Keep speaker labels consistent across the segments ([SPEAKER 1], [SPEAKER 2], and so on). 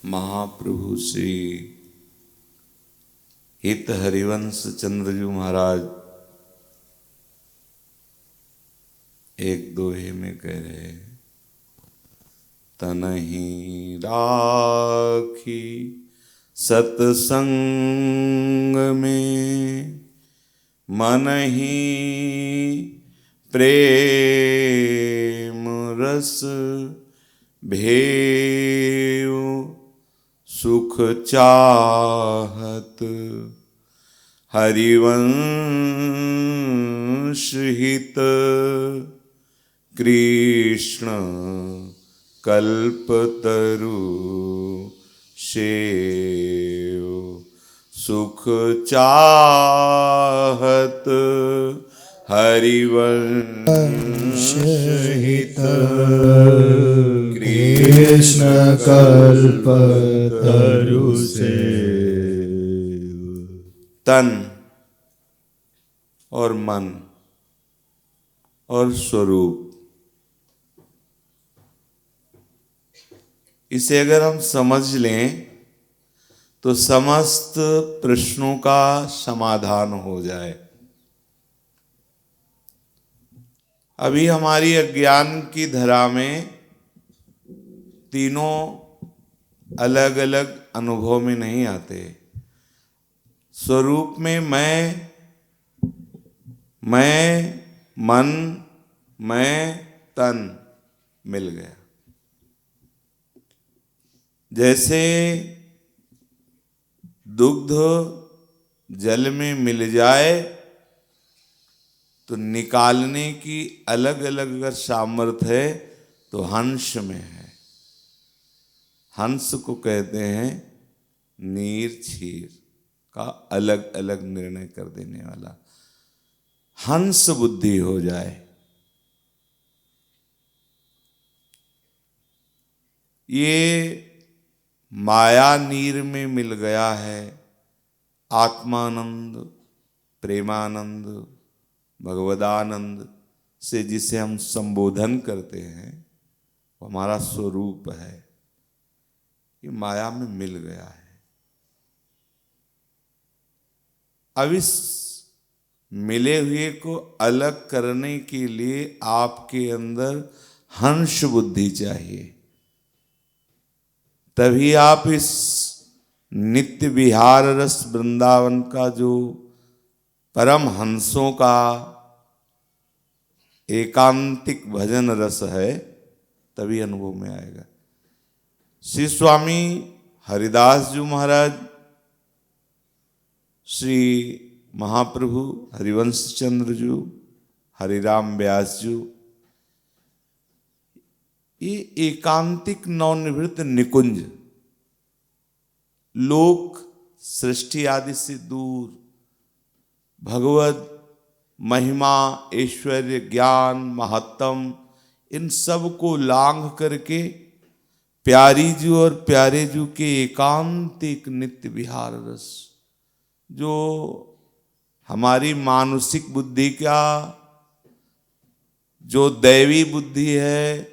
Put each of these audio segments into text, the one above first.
[SPEAKER 1] महाप्रभु श्री हित हरिवंश चंद्रजू महाराज एक दोहे में कह रहे हैं, तनहि राखी सत्संग में, मनहि प्रेम रस भेउ, सुख चाहत हरिवंश हित, कृष्ण कल्पतरु सेव, सुख चाहत हरिवंश हित,
[SPEAKER 2] कृष्ण कल्पतरु सेव।
[SPEAKER 1] तन और मन और स्वरूप, इसे अगर हम समझ लें तो समस्त प्रश्नों का समाधान हो जाए। अभी हमारी अज्ञान की धरा में तीनों अलग अलग अनुभव में नहीं आते। स्वरूप में मैं, मन, मैं, तन मिल गया। जैसे दुग्ध जल में मिल जाए तो निकालने की अलग अलग अगर सामर्थ्य है तो हंस में है। हंस को कहते हैं नीर क्षीर का अलग अलग निर्णय कर देने वाला। हंस बुद्धि हो जाए, ये माया नीर में मिल गया है। आत्मानंद, प्रेमानंद, भगवदानंद से जिसे हम संबोधन करते हैं वो हमारा स्वरूप है। ये माया में मिल गया है। अब इस मिले हुए को अलग करने के लिए आपके अंदर हंस बुद्धि चाहिए। तभी आप इस नित्य विहार रस वृंदावन का जो परम हंसों का एकांतिक भजन रस है तभी अनुभव में आएगा। श्री स्वामी हरिदास जी महाराज, श्री महाप्रभु हरिवंश चंद्र जी, हरिराम व्यास जी, ये एकांतिक नवनिवृत्त निकुंज, लोक सृष्टि आदि से दूर, भगवत महिमा, ऐश्वर्य, ज्ञान, महत्तम, इन सब को लांघ करके प्यारी जू और प्यारे जू के एकांतिक नित्य विहार रस, जो हमारी मानसिक बुद्धि का जो दैवी बुद्धि है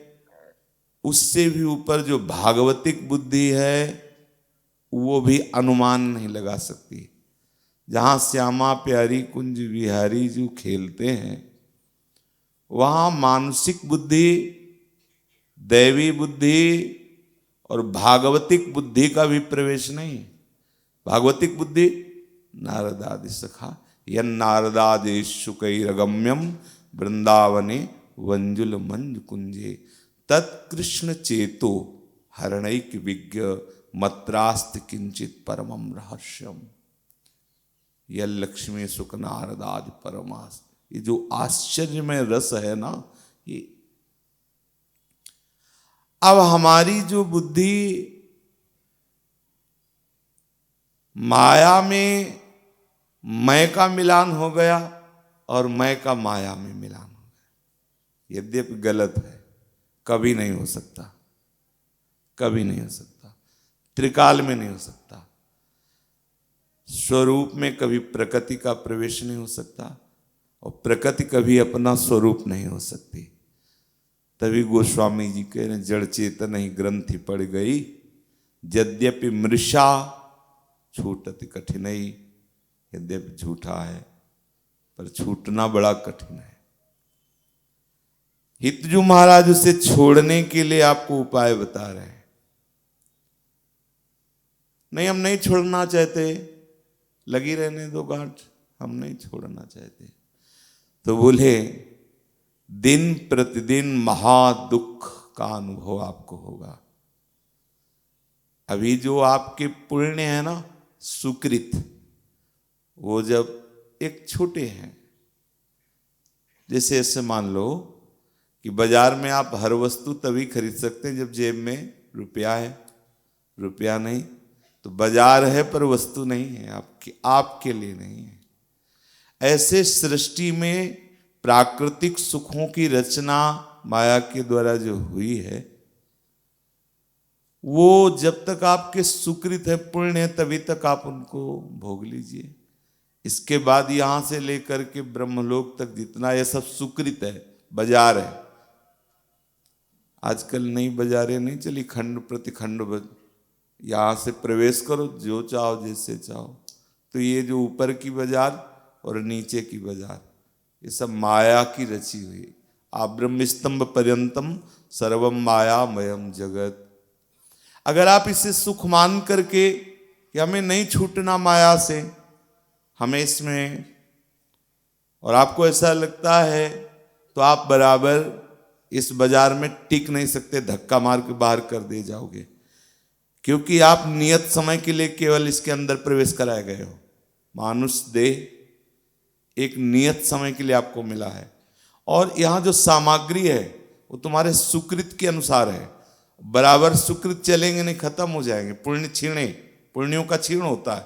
[SPEAKER 1] उससे भी ऊपर जो भागवतिक बुद्धि है वो भी अनुमान नहीं लगा सकती। जहाँ श्यामा प्यारी कुंज विहारी जो खेलते हैं वहाँ मानसिक बुद्धि, दैवी बुद्धि और भागवतिक बुद्धि का भी प्रवेश नहीं। भागवतिक बुद्धि नारदादि सखा यन नारदादि शुकैरगम्यम वृंदावने वंजुल मंज कुंजे तत्कृष्ण चेतो हरणैक विज्ञ मत्रास्त किंचित परमम रहस्यम। यह लक्ष्मी सुख नारदादि परमास, ये जो आश्चर्यमय रस है ना, ये अब हमारी जो बुद्धि माया में मैं का मिलान हो गया और मैं का माया में मिलान हो गया। यद्यपि गलत है, कभी नहीं हो सकता, कभी नहीं हो सकता, त्रिकाल में नहीं हो सकता। स्वरूप में कभी प्रकृति का प्रवेश नहीं हो सकता और प्रकृति कभी अपना स्वरूप नहीं हो सकती। तभी गोस्वामी जी कह रहे जड़ चेतन ही ग्रंथि पड़ गई, यद्यपि मृषा छूटति कठिनई, यद्यपि झूठा है पर छूटना बड़ा कठिन है। हितजू महाराज उसे छोड़ने के लिए आपको उपाय बता रहे हैं। नहीं, हम नहीं छोड़ना चाहते, लगी रहने दो गांठ, हम नहीं छोड़ना चाहते। तो बोले दिन प्रतिदिन महादुख का अनुभव आपको होगा। अभी जो आपके पुण्य है ना, सुकृत, वो जब एक छोटे हैं, जैसे ऐसे मान लो कि बाजार में आप हर वस्तु तभी खरीद सकते हैं जब जेब में रुपया है। रुपया नहीं तो बाजार है पर वस्तु नहीं है, आपके लिए नहीं है। ऐसे सृष्टि में प्राकृतिक सुखों की रचना माया के द्वारा जो हुई है, वो जब तक आपके सुकृत है, पुण्य है, तभी तक आप उनको भोग लीजिए। इसके बाद यहां से लेकर के ब्रह्मलोक तक जितना ये सब सुकृत है, बाजार है। आजकल नई बाजारें नहीं चली, खंड प्रतिखंड, यहां से प्रवेश करो, जो चाहो जैसे चाहो। तो ये जो ऊपर की बाजार और नीचे की बाजार, ये सब माया की रची हुई। आप ब्रह्म स्तंभ पर्यंतम सर्वम मायामयम जगत। अगर आप इसे सुख मान करके कि हमें नहीं छूटना माया से, हमें इसमें, और आपको ऐसा लगता है तो आप बराबर इस बाजार में टिक नहीं सकते, धक्का मार के बाहर कर दिए जाओगे, क्योंकि आप नियत समय के लिए केवल इसके अंदर प्रवेश कराए गए हो। मानुष देह एक नियत समय के लिए आपको मिला है, और यहाँ जो सामग्री है वो तुम्हारे सुकृत के अनुसार है। बराबर सुकृत चलेंगे नहीं, खत्म हो जाएंगे, पुण्य छीणे, पुण्यों का छीण होता है।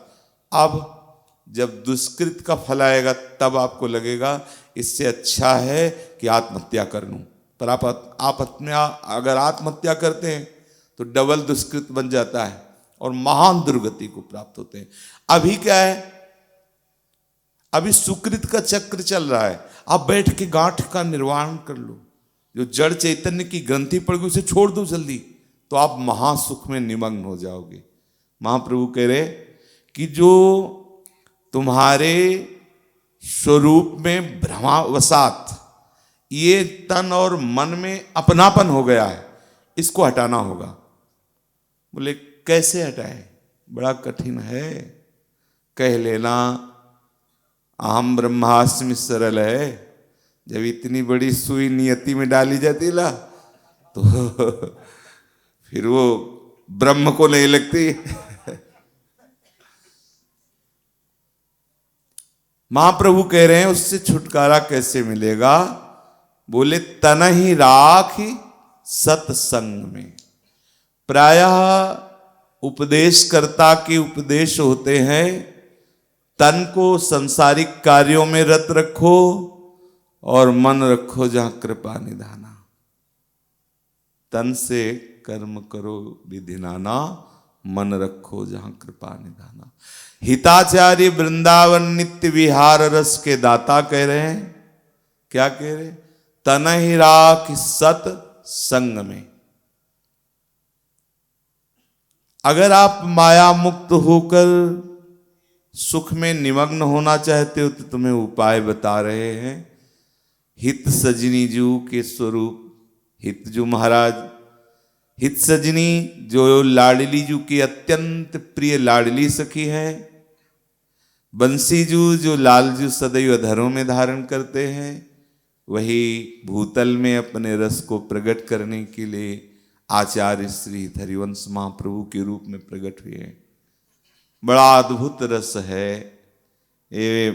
[SPEAKER 1] अब जब दुष्कृत का फल आएगा तब आपको लगेगा इससे अच्छा है कि आत्महत्या कर लूं। पर आप अगर आत्महत्या करते हैं तो डबल दुष्कृत बन जाता है और महान दुर्गति को प्राप्त होते हैं। अभी क्या है, अभी सुकृत का चक्र चल रहा है। आप बैठ के गांठ का निर्वाण कर लो, जो जड़ चैतन्य की ग्रंथि पड़ गई उसे छोड़ दो जल्दी, तो आप महासुख में निमग्न हो जाओगे। महाप्रभु कह रहे कि जो तुम्हारे स्वरूप में भ्रमावसात ये तन और मन में अपनापन हो गया है, इसको हटाना होगा। बोले कैसे हटाएं? बड़ा कठिन है। कह लेना अहम ब्रह्मास्मि सरल है, जब इतनी बड़ी सुई नियति में डाली जाती ला तो फिर वो ब्रह्म को नहीं लगती। महाप्रभु कह रहे हैं उससे छुटकारा कैसे मिलेगा? बोले तन ही राख सत्संग में। प्रायः उपदेशकर्ता के उपदेश होते हैं, तन को संसारिक कार्यों में रत रखो और मन रखो जहां कृपा निधाना। तन से कर्म करो विधि नाना, मन रखो जहां कृपा निधाना। हिताचार्य वृंदावन नित्य विहार रस के दाता कह रहे हैं, क्या कह रहे? तन ही राख सत संग में। अगर आप माया मुक्त होकर सुख में निमग्न होना चाहते हो तो तुम्हें उपाय बता रहे हैं। हित सजनी जू के स्वरूप, हितजू महाराज, हित सजनी जो लाडली जू की अत्यंत प्रिय लाडली सखी है, बंसीजू जो लालजू सदैव अधरों में धारण करते हैं, वही भूतल में अपने रस को प्रकट करने के लिए आचार्य श्री हरिवंश महाप्रभु के रूप में प्रकट हुए। बड़ा अद्भुत रस है, ये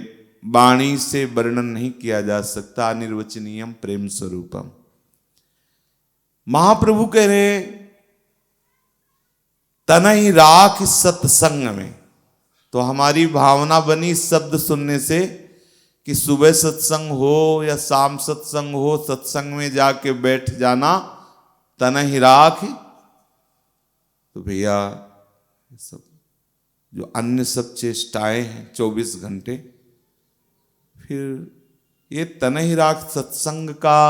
[SPEAKER 1] वाणी से वर्णन नहीं किया जा सकता। अनिर्वचनीयम प्रेम स्वरूपम। महाप्रभु कह रहे तन ही राख सत्संग में। तो हमारी भावना बनी शब्द सुनने से कि सुबह सत्संग हो या शाम सत्संग हो, सत्संग में जाके बैठ जाना, तन ही राख। तो भैया सब जो अन्य सब चेष्टाएं हैं 24 घंटे, फिर ये तन ही राख सत्संग का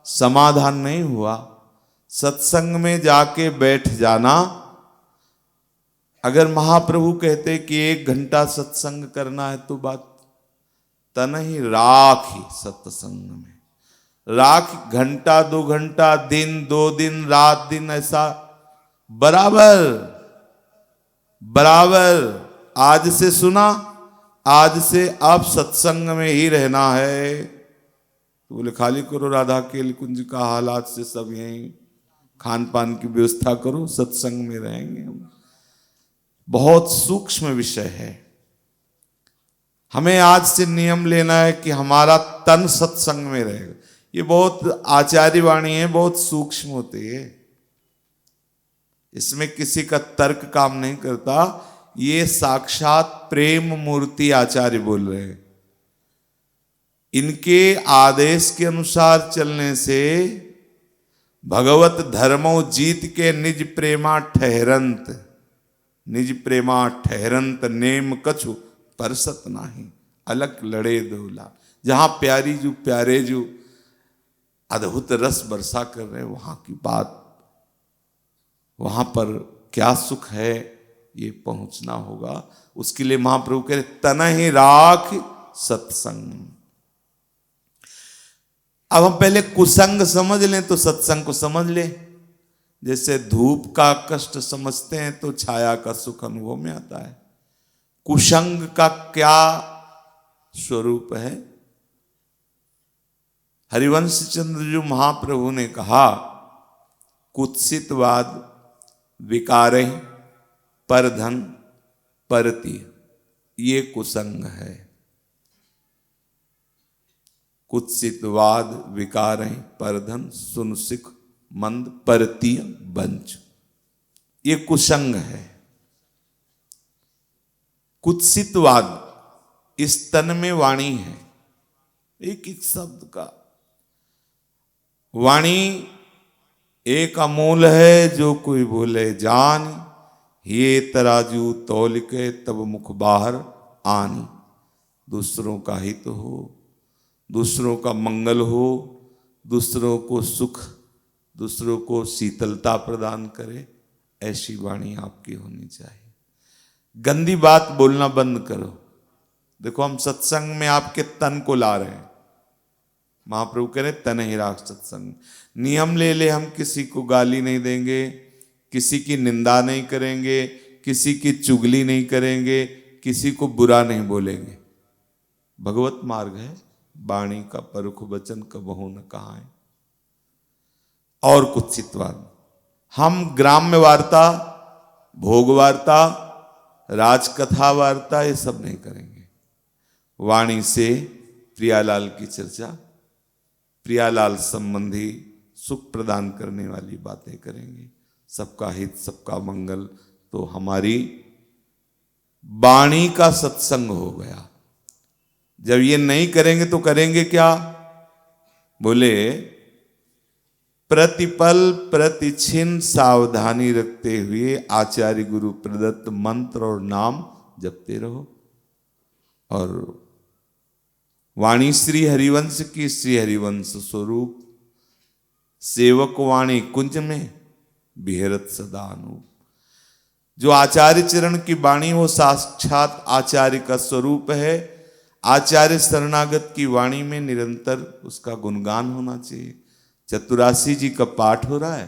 [SPEAKER 1] समाधान नहीं हुआ। सत्संग में जाके बैठ जाना अगर महाप्रभु कहते कि 1 घंटा सत्संग करना है तो बात तन ही राख ही सत्संग में। राख घंटा 2 घंटा, दिन 2 दिन, रात दिन, ऐसा बराबर बराबर। आज से सुना, आज से आप सत्संग में ही रहना है तो बोले खाली करो राधा केल कुंज का, हालात से सब यहीं खान पान की व्यवस्था करो, सत्संग में रहेंगे हम। बहुत सूक्ष्म विषय है। हमें आज से नियम लेना है कि हमारा तन सत्संग में रहेगा। ये बहुत आचार्य वाणी है, बहुत सूक्ष्म होती है, इसमें किसी का तर्क काम नहीं करता। ये साक्षात प्रेम मूर्ति आचार्य बोल रहे हैं। इनके आदेश के अनुसार चलने से भगवत धर्मो जीत के निज प्रेमा ठहरंत, निज प्रेमा ठहरंत नेम कछु परसत नाही, अलग लड़े दोला। जहां प्यारी जो प्यारे जो अद्भुत रस बरसा कर रहे हैं, वहां की बात, वहां पर क्या सुख है ये पहुंचना होगा। उसके लिए महाप्रभु कह रहे तन ही राख सत्संग। अब हम पहले कुसंग समझ लें तो सत्संग को समझ लें। जैसे धूप का कष्ट समझते हैं तो छाया का सुख अनुभव में आता है। कुसंग का क्या स्वरूप है? हरिवंश चंद्र जो महाप्रभु ने कहा कुत्सितवाद विकार परधन परती, ये कुसंग है। कुत्सितवाद विकार परधन सुन सिख मंद परतीय बंच, ये कुसंग है। कुत्सितवाद इस तन में वाणी है, एक एक शब्द का वाणी एक अमूल है। जो कोई बोले जान, ये तराजू तौल के तब मुख बाहर आनी। दूसरों का हित हो, दूसरों का मंगल हो, दूसरों को सुख, दूसरों को शीतलता प्रदान करे, ऐसी वाणी आपकी होनी चाहिए। गंदी बात बोलना बंद करो। देखो हम सत्संग में आपके तन को ला रहे हैं। महाप्रभु कह रहे तन ही राख सत्संग। नियम ले ले, हम किसी को गाली नहीं देंगे, किसी की निंदा नहीं करेंगे, किसी की चुगली नहीं करेंगे, किसी को बुरा नहीं बोलेंगे। भगवत मार्ग है, वाणी का परुख वचन कबहु न कहाए। और कुत्सितवाद, हम ग्राम्य वार्ता, भोग वार्ता, राजकथा वार्ता ये सब नहीं करेंगे। वाणी से प्रियालाल की चर्चा, प्रियालाल संबंधी सुख प्रदान करने वाली बातें करेंगे। सबका हित, सबका मंगल, तो हमारी वाणी का सत्संग हो गया। जब ये नहीं करेंगे तो करेंगे क्या? बोले प्रतिपल प्रतिछिन सावधानी रखते हुए आचार्य गुरु प्रदत्त मंत्र और नाम जपते रहो। और वाणी श्री हरिवंश की श्री हरिवंश स्वरूप सेवक वाणी कुंज में बिहरत सदानु। जो आचार्य चरण की वाणी हो साक्षात आचार्य का स्वरूप है। आचार्य शरणागत की वाणी में निरंतर उसका गुणगान होना चाहिए। चतुरासी जी का पाठ हो रहा है,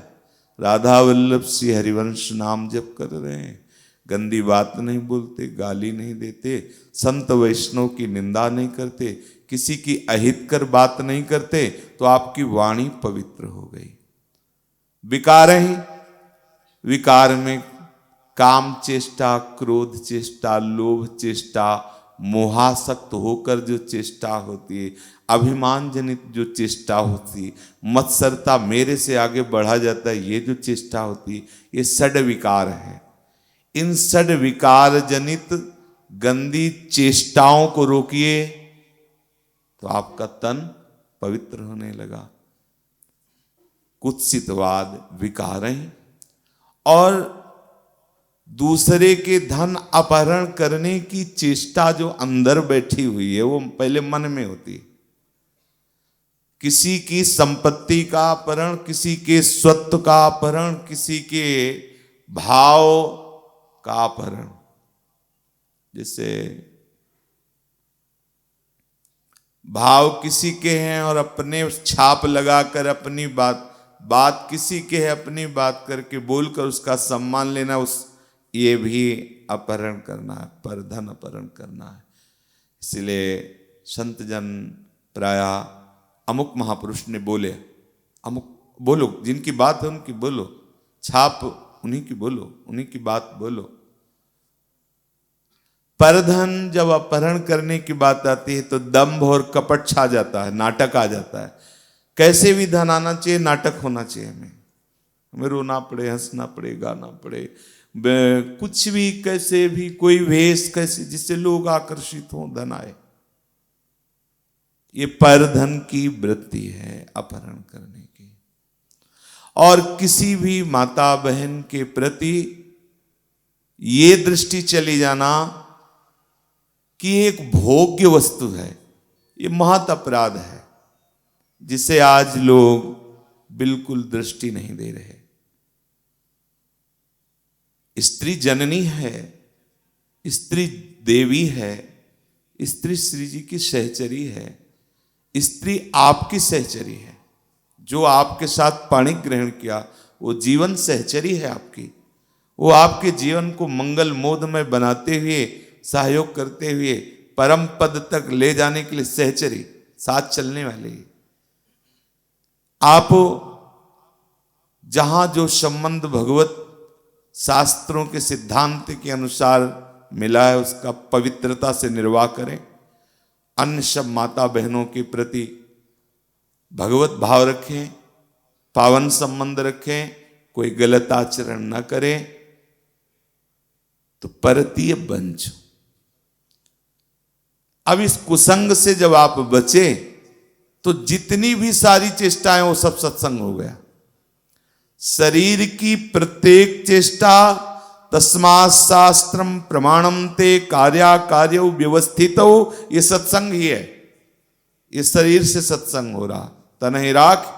[SPEAKER 1] राधा वल्लभ श्री हरिवंश नाम जप कर रहे हैं, गंदी बात नहीं बोलते, गाली नहीं देते, संत वैष्णव की निंदा नहीं करते, किसी की अहितकर बात नहीं करते, तो आपकी वाणी पवित्र हो गई। विकार ही, विकार में काम चेष्टा, क्रोध चेष्टा, लोभ चेष्टा, मोहासक्त होकर जो चेष्टा होती है, अभिमान जनित जो चेष्टा होती है, मत्सरता, मेरे से आगे बढ़ा जाता है, ये जो चेष्टा होती है, ये षड विकार है। इन षड विकार जनित गंदी चेष्टाओं को रोकिए तो आपका तन पवित्र होने लगा। कुत्सितवाद विकार और दूसरे के धन अपहरण करने की चेष्टा जो अंदर बैठी हुई है वो पहले मन में होती है। किसी की संपत्ति का अपहरण, किसी के स्वत्व का अपहरण, किसी के भाव का अपहरण। जैसे भाव किसी के हैं और अपने छाप लगाकर अपनी बात किसी के है, अपनी बात करके बोलकर उसका सम्मान लेना, ये भी अपहरण करना है, परधन अपहरण करना है। इसलिए संत जन प्रायः अमुक महापुरुष ने बोले, अमुक बोलो, जिनकी बात है उनकी बोलो, छाप उन्हीं की बोलो, उन्हीं की बात बोलो। परधन जब अपहरण करने की बात आती है तो दंभ और कपट छा जाता है, नाटक आ जाता है। कैसे भी धन आना चाहिए, नाटक होना चाहिए। हमें रोना पड़े, हंसना पड़े, गाना पड़े, कुछ भी, कैसे भी, कोई वेश कैसे, जिससे लोग आकर्षित हों, धन आए। ये परधन की वृत्ति है अपहरण करने की। और किसी भी माता बहन के प्रति ये दृष्टि चली जाना कि एक भोग्य वस्तु है, ये महत अपराध है, जिसे आज लोग बिल्कुल दृष्टि नहीं दे रहे। स्त्री जननी है, स्त्री देवी है, स्त्री श्री जी की सहचरी है, स्त्री आपकी सहचरी है। जो आपके साथ पाणी ग्रहण किया वो जीवन सहचरी है आपकी। वो आपके जीवन को मंगल मोदमय बनाते हुए, सहयोग करते हुए परम पद तक ले जाने के लिए सहचरी, साथ चलने वाली। आप जहां जो संबंध भगवत शास्त्रों के सिद्धांत के अनुसार मिला है उसका पवित्रता से निर्वाह करें। अन्य सब माता बहनों के प्रति भगवत भाव रखें, पावन संबंध रखें, कोई गलत आचरण न करें, तो परतीय बंच। अब इस कुसंग से जब आप बचे तो जितनी भी सारी चेष्टाएं वो सब सत्संग हो गया। शरीर की प्रत्येक चेष्टा तस्मात् शास्त्रम प्रमाणम ते कार्या कार्य व्यवस्थित हो, ये सत्संग ही है। ये शरीर से सत्संग हो रहा, तनहि राख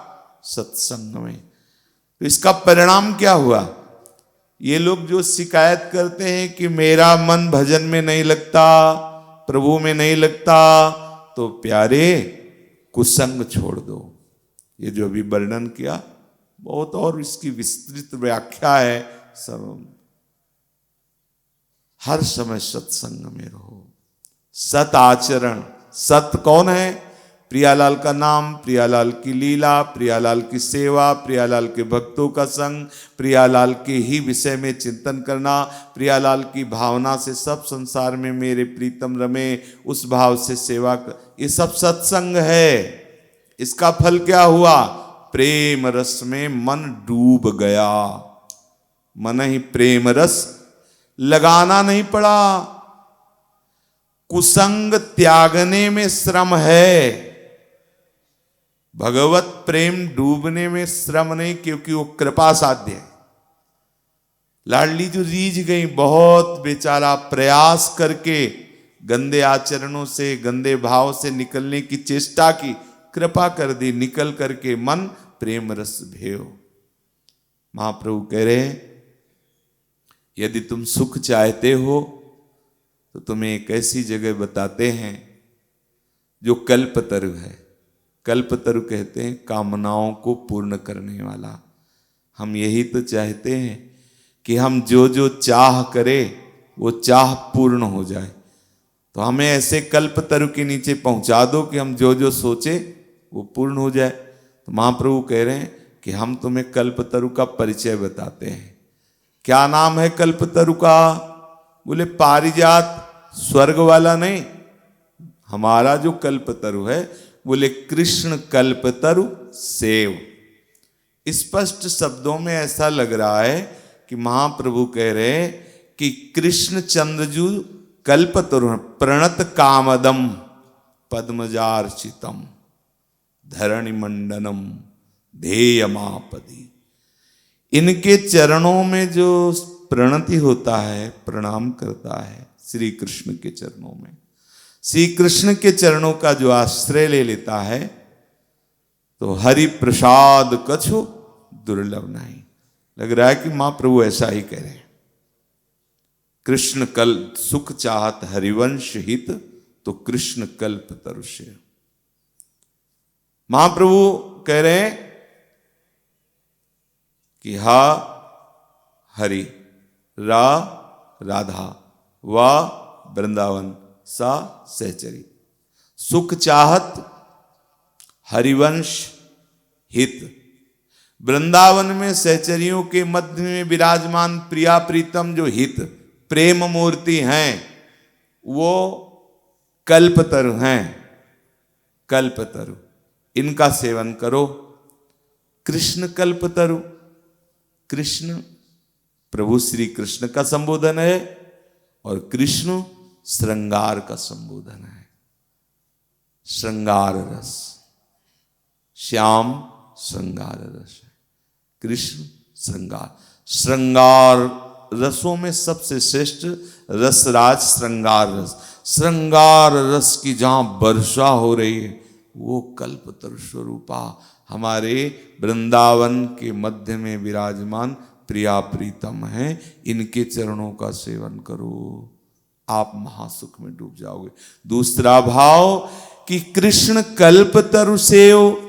[SPEAKER 1] सत्संग में। तो इसका परिणाम क्या हुआ? ये लोग जो शिकायत करते हैं कि मेरा मन भजन में नहीं लगता, प्रभु में नहीं लगता, तो प्यारे कुसंग छोड़ दो। ये जो अभी वर्णन किया बहुत, और इसकी विस्तृत व्याख्या है। सब हर समय सत्संग में रहो, सत आचरण। सत कौन है? प्रियालाल का नाम, प्रियालाल की लीला, प्रियालाल की सेवा, प्रियालाल के भक्तों का संग, प्रियालाल के ही विषय में चिंतन करना, प्रियालाल की भावना से सब संसार में मेरे प्रीतम रमे, उस भाव से सेवा कर, ये सब सत्संग है। इसका फल क्या हुआ? प्रेम रस में मन डूब गया। मन ही प्रेम रस लगाना नहीं पड़ा। कुसंग त्यागने में श्रम है, भगवत प्रेम डूबने में श्रम नहीं, क्योंकि वो कृपा साध्य है। लाडली जो रीझ गई, बहुत बेचारा प्रयास करके गंदे आचरणों से, गंदे भाव से निकलने की चेष्टा की, कृपा कर दी, निकल करके मन प्रेम रस भेव। महाप्रभु कह रहे हैं, यदि तुम सुख चाहते हो तो तुम्हें एक ऐसी जगह बताते हैं जो कल्पतरु है। कल्पतरु कहते हैं कामनाओं को पूर्ण करने वाला। हम यही तो चाहते हैं कि हम जो जो चाह करें वो चाह पूर्ण हो जाए। तो हमें ऐसे कल्पतरु के नीचे पहुंचा दो कि हम जो जो सोचे वो पूर्ण हो जाए। तो महाप्रभु कह रहे हैं कि हम तुम्हें कल्पतरु का परिचय बताते हैं। क्या नाम है कल्पतरु का? बोले पारिजात स्वर्ग वाला नहीं, हमारा जो कल्पतरु है, बोले कृष्ण कल्पतरु सेव। स्पष्ट शब्दों में ऐसा लग रहा है कि महाप्रभु कह रहे हैं कि कृष्ण चंद्रजू कल्पतरु प्रणत कामदम पद्मजार्चितम धरणि मंडनम ध्येयमापदी। इनके चरणों में जो प्रणति होता है, प्रणाम करता है श्री कृष्ण के चरणों में, श्री कृष्ण के चरणों का जो आश्रय ले लेता है, तो हरि प्रसाद कछु दुर्लभ नहीं। लग रहा है कि महाप्रभु ऐसा ही कह रहे हैं। कृष्ण कल्प सुख चाहत हरिवंश हित, तो कृष्ण कल्प तरुष्य। महाप्रभु कह रहे हैं कि हा हरि, रा राधा, वा वृंदावन, सा सहचरी। सुख चाहत हरिवंश हित, वृंदावन में सहचरियों के मध्य में विराजमान प्रिया प्रीतम जो हित प्रेम मूर्ति हैं वो कल्पतरु हैं, कल्पतरु, इनका सेवन करो। कृष्ण कल्पतरु, कृष्ण प्रभु श्री कृष्ण का संबोधन है और कृष्ण श्रृंगार का संबोधन है। श्रृंगार रस, श्याम श्रृंगार रस है, कृष्ण श्रृंगार। श्रृंगार रसों में सबसे श्रेष्ठ रसराज श्रृंगार रस। श्रृंगार रस की जहां वर्षा हो रही है वो कल्पतरु स्वरूपा हमारे वृंदावन के मध्य में विराजमान प्रिया प्रीतम है। इनके चरणों का सेवन करो, आप महासुख में डूब जाओगे। दूसरा भाव कि कृष्ण कल्पतरु सेव,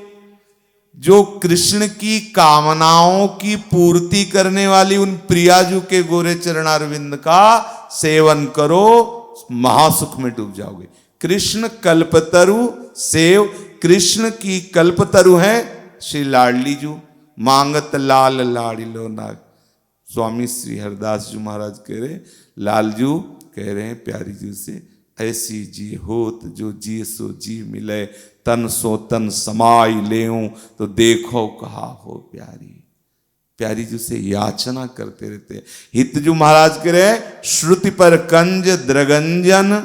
[SPEAKER 1] जो कृष्ण की कामनाओं की पूर्ति करने वाली उन प्रियाजू के गोरे चरणारविंद का सेवन करो, महासुख में डूब जाओगे। कृष्ण कल्पतरु सेव, कृष्ण की कल्पतरु है श्री लाडली जू, मांगत लाल लाड़िलो नाग। स्वामी श्री हरदास जी महाराज कह रहे, लालजू कह रहे हैं प्यारी जी से, ऐसी जी होत जो जी सो जी मिले, तन सो तन समाई लेऊं, तो देखो कहा हो प्यारी। प्यारी जी से याचना करते रहते। हितजू महाराज कह रहे, श्रुति पर कंज द्रगंजन,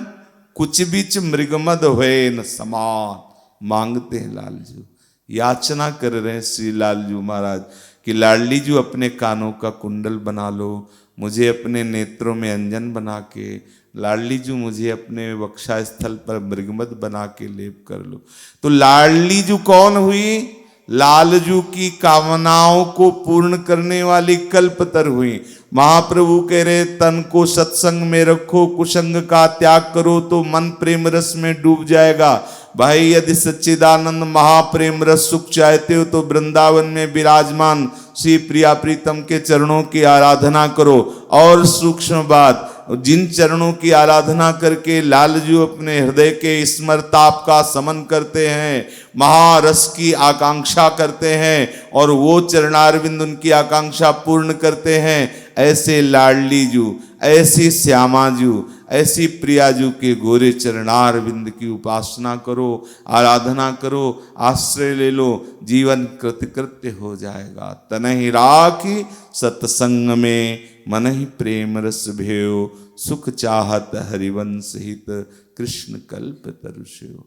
[SPEAKER 1] कुछ बीच मृगमद हुए न समान। मांगते हैं लालजू, याचना कर रहे हैं श्री लालजू महाराज कि लाडली जू अपने कानों का कुंडल बना लो, मुझे अपने नेत्रों में अंजन बना के, लाडली जू मुझे अपने वक्षा स्थल पर मृगमद बना के लेप कर लो। तो लाडली जू कौन हुई? लालजू की कामनाओं को पूर्ण करने वाली कल्पतर हुई। महाप्रभु कह रहे, तन को सत्संग में रखो, कुसंग का त्याग करो तो मन प्रेम रस में डूब जाएगा। भाई यदि सच्चिदानंद महाप्रेम रस सुख चाहते हो तो वृंदावन में विराजमान श्री प्रिया प्रीतम के चरणों की आराधना करो। और सूक्ष्म बात, जिन चरणों की आराधना करके लालजू अपने हृदय के स्मरताप का समन करते हैं, महारस की आकांक्षा करते हैं और वो चरणारविंद उनकी आकांक्षा पूर्ण करते हैं, ऐसे लाडली जू, ऐसी श्यामाजू, ऐसी प्रियाजू के गोरे चरणारविंद की उपासना करो, आराधना करो, आश्रय ले लो, जीवन कृतकृत्य हो जाएगा। तनहि राखी सत्संग में, मन ही प्रेम रस भयो, सुख चाहत हरिवंश हित, कृष्ण कल्प तरुष्यो।